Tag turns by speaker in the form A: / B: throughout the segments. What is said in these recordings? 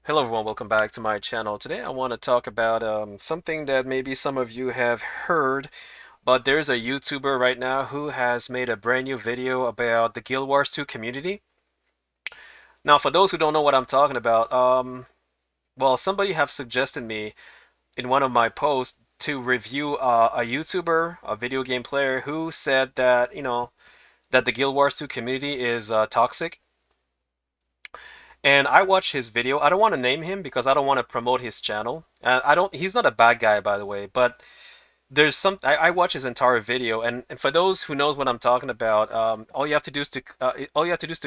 A: Hello everyone, welcome back to my channel. Today I want to talk about something that maybe some of you have heard, but there's a YouTuber right now who has made a brand new video about the Guild Wars 2 community. Now, for those who don't know what I'm talking about, well, somebody have suggested me in one of my posts to review a YouTuber, a video game player, who said that, that the Guild Wars 2 community is toxic. And I watched his video. I don't want to name him because I don't want to promote his channel. I don't. He's not a bad guy, by the way. But there's some. I watch his entire video, and for those who knows what I'm talking about, all you have to do is to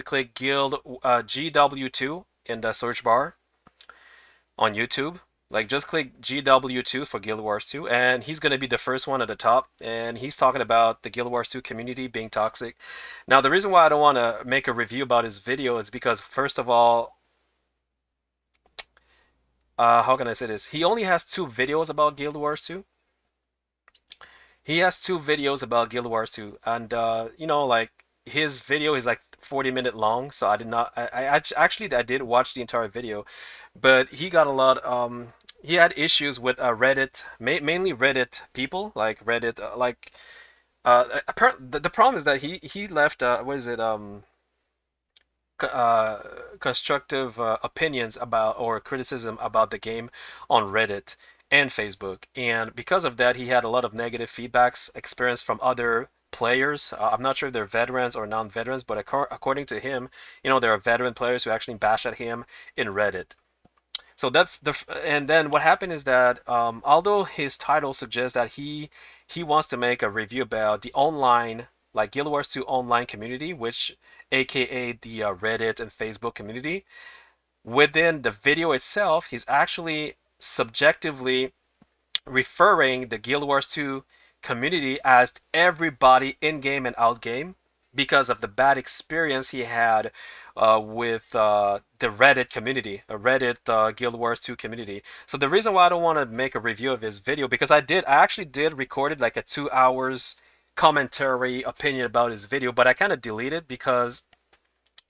A: click Guild GW2 in the search bar on YouTube. Like just click GW2 for Guild Wars 2, and he's gonna be the first one at the top. And he's talking about the Guild Wars 2 community being toxic. Now, the reason why I don't want to make a review about his video is because, first of all, how can I say this? He only has two videos about Guild Wars 2. He has two videos about Guild Wars 2, and like his video is like 40-minute long. So I did not. Actually I did watch the entire video, but he got a lot. He had issues with Reddit, mainly Reddit people, like Reddit, apparently the problem is that he left. What is it? Constructive opinions about or criticism about the game on Reddit and Facebook. And because of that, he had a lot of negative feedbacks experienced from other players. I'm not sure if they're veterans or non-veterans, but according to him, there are veteran players who actually bash at him in Reddit. So and then what happened is that although his title suggests that he wants to make a review about the online, like Guild Wars 2 online community, which aka the Reddit and Facebook community, within the video itself, he's actually subjectively referring the Guild Wars 2 community as everybody in game and out game because of the bad experience he had with the Reddit community, a Reddit Guild Wars 2 community. So the reason why I don't want to make a review of his video, because I actually did record it like a 2 hours commentary opinion about his video, but I kind of deleted because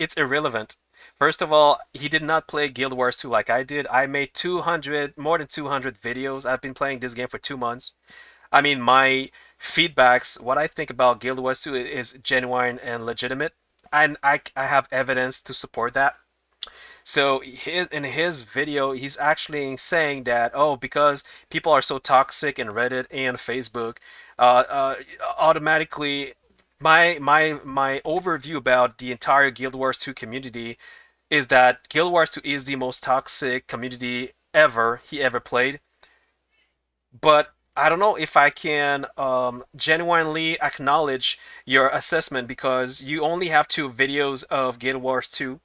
A: it's irrelevant. First of all, he did not play Guild Wars 2 like I did. I made more than 200 videos. I've been playing this game for 2 months. I mean, my feedbacks, what I think about Guild Wars 2 is genuine and legitimate. And I have evidence to support that. So in his video, he's actually saying that, oh, because people are so toxic in Reddit and Facebook, automatically my overview about the entire Guild Wars 2 community is that Guild Wars 2 is the most toxic community ever he ever played. But I don't know if I can genuinely acknowledge your assessment because you only have two videos of Guild Wars 2,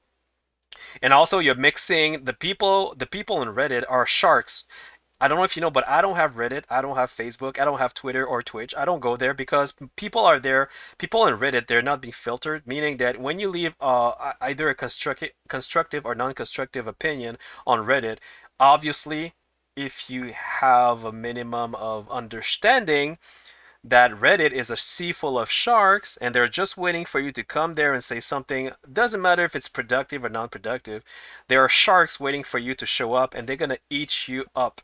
A: and also you're mixing the people in Reddit are sharks. I don't know if you know, but I don't have Reddit, I don't have Facebook, I don't have Twitter or Twitch. I don't go there because people are there. People in Reddit, they're not being filtered, meaning that when you leave either a constructive or non-constructive opinion on Reddit, obviously, if you have a minimum of understanding that Reddit is a sea full of sharks and they're just waiting for you to come there and say something. Doesn't matter if it's productive or non-productive. There are sharks waiting for you to show up and they're gonna eat you up.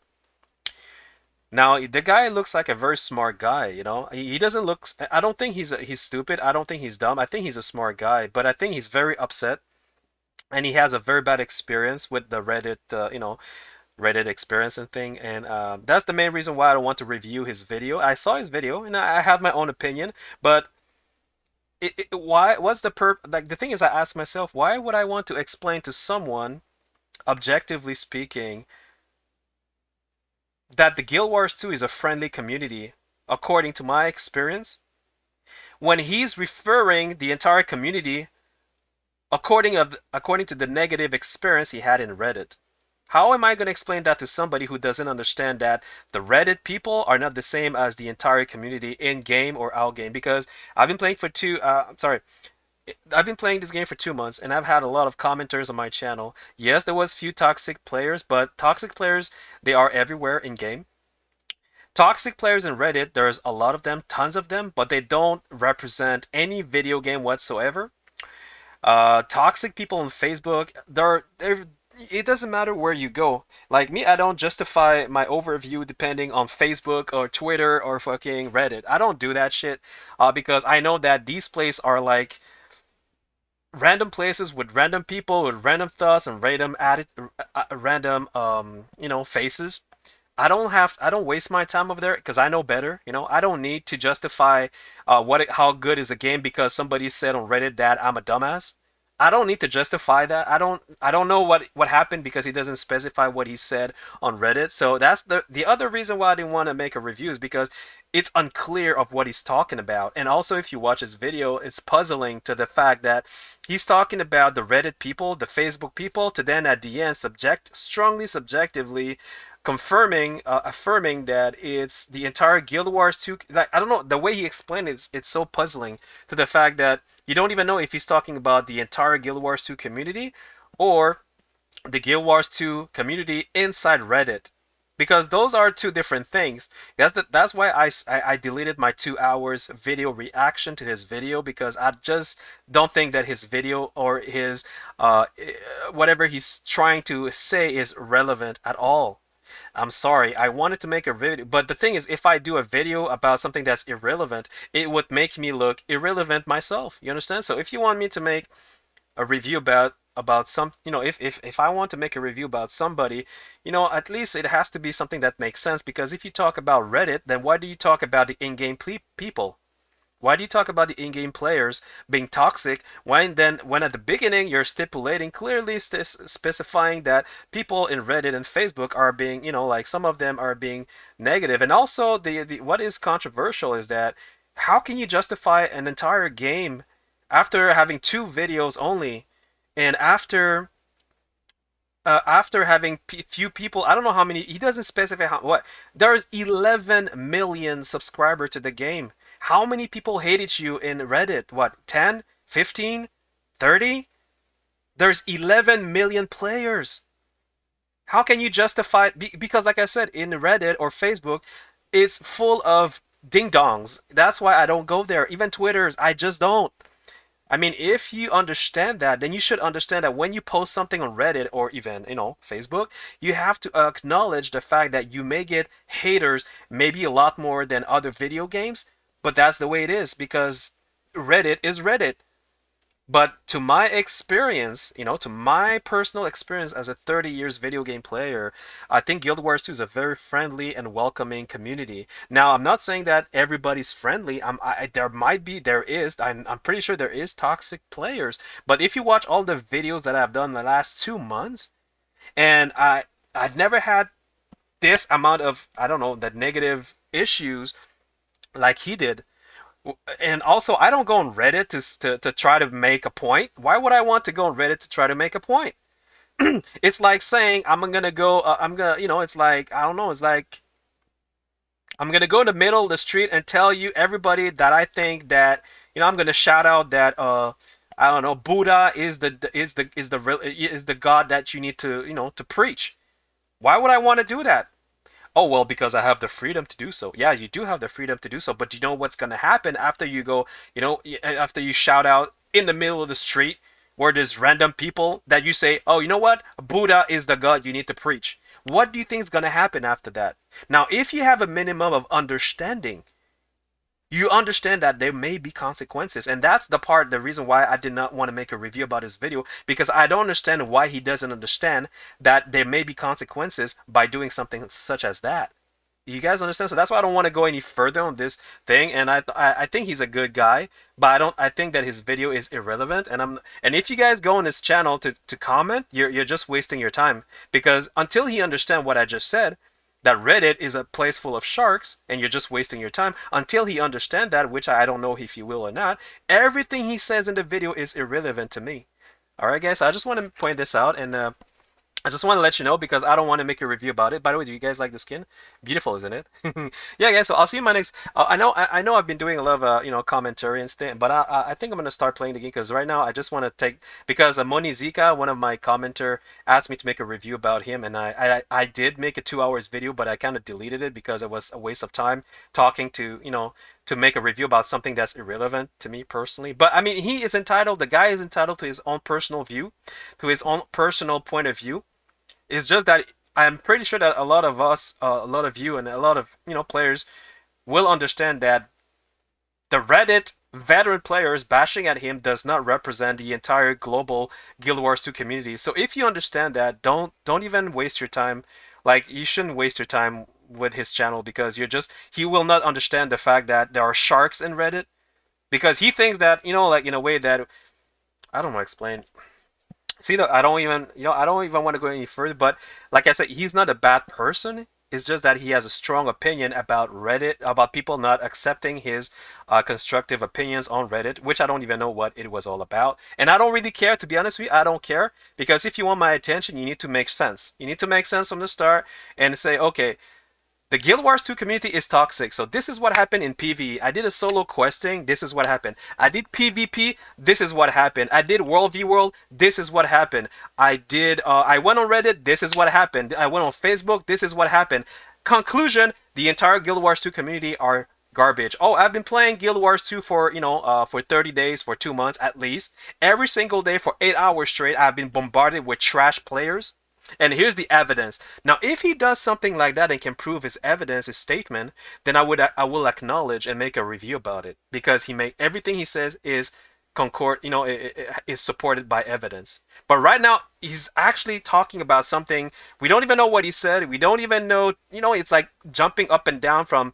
A: Now, the guy looks like a very smart guy, you know. He doesn't look. I don't think he's stupid. I don't think he's dumb. I think he's a smart guy, but I think he's very upset, and he has a very bad experience with the Reddit, Reddit experience and thing. And that's the main reason why I don't want to review his video. I saw his video, and I have my own opinion, but why? What's the Like the thing is, I ask myself, why would I want to explain to someone, objectively speaking, that the Guild Wars 2 is a friendly community, according to my experience, when he's referring the entire community according to the negative experience he had in Reddit? How am I going to explain that to somebody who doesn't understand that the Reddit people are not the same as the entire community in game or out game? Because I've been playing for I've been playing this game for 2 months, and I've had a lot of commenters on my channel. Yes, there was few toxic players, but toxic players, they are everywhere in game. Toxic players in Reddit, there's a lot of them, tons of them, but they don't represent any video game whatsoever. Toxic people on Facebook, they're it doesn't matter where you go. Like me, I don't justify my overview depending on Facebook or Twitter or fucking Reddit. I don't do that shit, because I know that these places are like random places with random people with random thoughts and random faces. I don't waste my time over there because I know better. I don't need to justify how good is a game because somebody said on Reddit that I'm a dumbass. I don't need to justify that. I don't know what happened because he doesn't specify what he said on Reddit. So that's the other reason why I didn't want to make a review is because it's unclear of what he's talking about. And also if you watch his video, it's puzzling to the fact that he's talking about the Reddit people, the Facebook people, to then at the end strongly subjectively affirming that it's the entire Guild Wars 2. Like, I don't know, the way he explained it, it's so puzzling to the fact that you don't even know if he's talking about the entire Guild Wars 2 community or the Guild Wars 2 community inside Reddit, because those are two different things. That's why I deleted my 2 hours video reaction to his video, because I just don't think that his video or his whatever he's trying to say is relevant at all. I'm sorry, I wanted to make a video, but the thing is, if I do a video about something that's irrelevant, it would make me look irrelevant myself. You understand? So if you want me to make a review about some, if I want to make a review about somebody, at least it has to be something that makes sense. Because if you talk about Reddit, then why do you talk about the in-game people? Why do you talk about the in-game players being toxic when at the beginning you're stipulating clearly specifying that people in Reddit and Facebook are being, like some of them are being negative. And also the what is controversial is that how can you justify an entire game after having 2 videos only, and after having few people, I don't know how many, he doesn't specify what. There's 11 million subscribers to the game. How many people hated you in Reddit? What, 10, 15, 30? There's 11 million players. How can you justify it? Because like I said, in Reddit or Facebook, it's full of ding dongs. That's why I don't go there. Even Twitter's, I just don't. I mean, if you understand that, then you should understand that when you post something on Reddit or even, Facebook, you have to acknowledge the fact that you may get haters, maybe a lot more than other video games, but that's the way it is because Reddit is Reddit. But to my experience, to my personal experience as a 30 years video game player, I think Guild Wars 2 is a very friendly and welcoming community. Now, I'm not saying that everybody's friendly. I'm pretty sure there is toxic players. But if you watch all the videos that I've done in the last 2 months, and I'd never had this amount of, I don't know, the negative issues like he did. And also, I don't go on Reddit to try to make a point. Why would I want to go on Reddit to try to make a point? It's like saying I'm gonna go. I'm gonna, it's like I don't know. It's like I'm gonna go in the middle of the street and tell you everybody that I think that I'm gonna shout out that I don't know, Buddha is the God that you need to to preach. Why would I want to do that? Oh, well, because I have the freedom to do so. Yeah, you do have the freedom to do so, but you know what's going to happen after you go, after you shout out in the middle of the street where there's random people that you say, oh, you know what? Buddha is the God you need to preach. What do you think is going to happen after that? Now, if you have a minimum of understanding, you understand that there may be consequences. And that's the reason why I did not want to make a review about his video, because I don't understand why he doesn't understand that there may be consequences by doing something such as that. You guys understand? So that's why I don't want to go any further on this thing. And I think he's a good guy, but I think that his video is irrelevant. And if you guys go on his channel to comment, you're just wasting your time, because until he understands what I just said, that Reddit is a place full of sharks and you're just wasting your time, until he understands that, which I don't know if he will or not, everything he says in the video is irrelevant to me. Alright guys, so I just want to point this out, and I just want to let you know because I don't want to make a review about it. By the way, do you guys like the skin? Beautiful, isn't it? Yeah, guys. So I'll see you in my next. I know I've been doing a lot of commentary and stuff, but I think I'm gonna start playing the game because right now I just want to take, because Moni Zika, one of my commenter, asked me to make a review about him, and I did make a 2 hours video, but I kind of deleted it because it was a waste of time talking to make a review about something that's irrelevant to me personally. But I mean, the guy is entitled to his own personal view, to his own personal point of view. It's just that I'm pretty sure that a lot of us, a lot of you, and a lot of players will understand that the Reddit veteran players bashing at him does not represent the entire global Guild Wars 2 community. So if you understand that, don't even waste your time. Like you shouldn't waste your time with his channel because he will not understand the fact that there are sharks in Reddit because he thinks that like in a way that I don't want to explain. See, I don't even, I don't even want to go any further. But like I said, he's not a bad person. It's just that he has a strong opinion about Reddit, about people not accepting his constructive opinions on Reddit, which I don't even know what it was all about. And I don't really care, to be honest with you. I don't care because if you want my attention, you need to make sense. You need to make sense from the start and say, okay, the Guild Wars 2 community is toxic. So this is what happened in PvE. I did a solo questing. This is what happened. I did PvP. This is what happened. I did World v World. This is what happened. I went on Reddit. This is what happened. I went on Facebook. This is what happened. Conclusion, the entire Guild Wars 2 community are garbage. Oh, I've been playing Guild Wars 2 for, for 30 days, for 2 months at least. Every single day for 8 hours straight, I've been bombarded with trash players. And here's the evidence. Now, if he does something like that and can prove his evidence, his statement, then I will acknowledge and make a review about it because he make everything he says is concord, is supported by evidence. But right now, he's actually talking about something we don't even know what he said. We don't even know, it's like jumping up and down from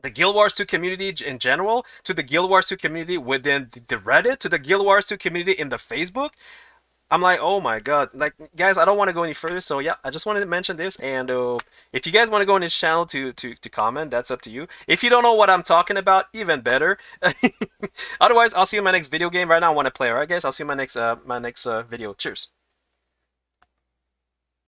A: the Guild Wars 2 community in general to the Guild Wars 2 community within the Reddit to the Guild Wars 2 community in the Facebook. I'm like, oh my god, like guys, I don't want to go any further. So yeah, I just wanted to mention this, and if you guys want to go on this channel to comment, that's up to you. If you don't know what I'm talking about, even better. Otherwise, I'll see you in my next video game. Right now, I want to play. Alright, guys, I'll see you in my next video. Cheers.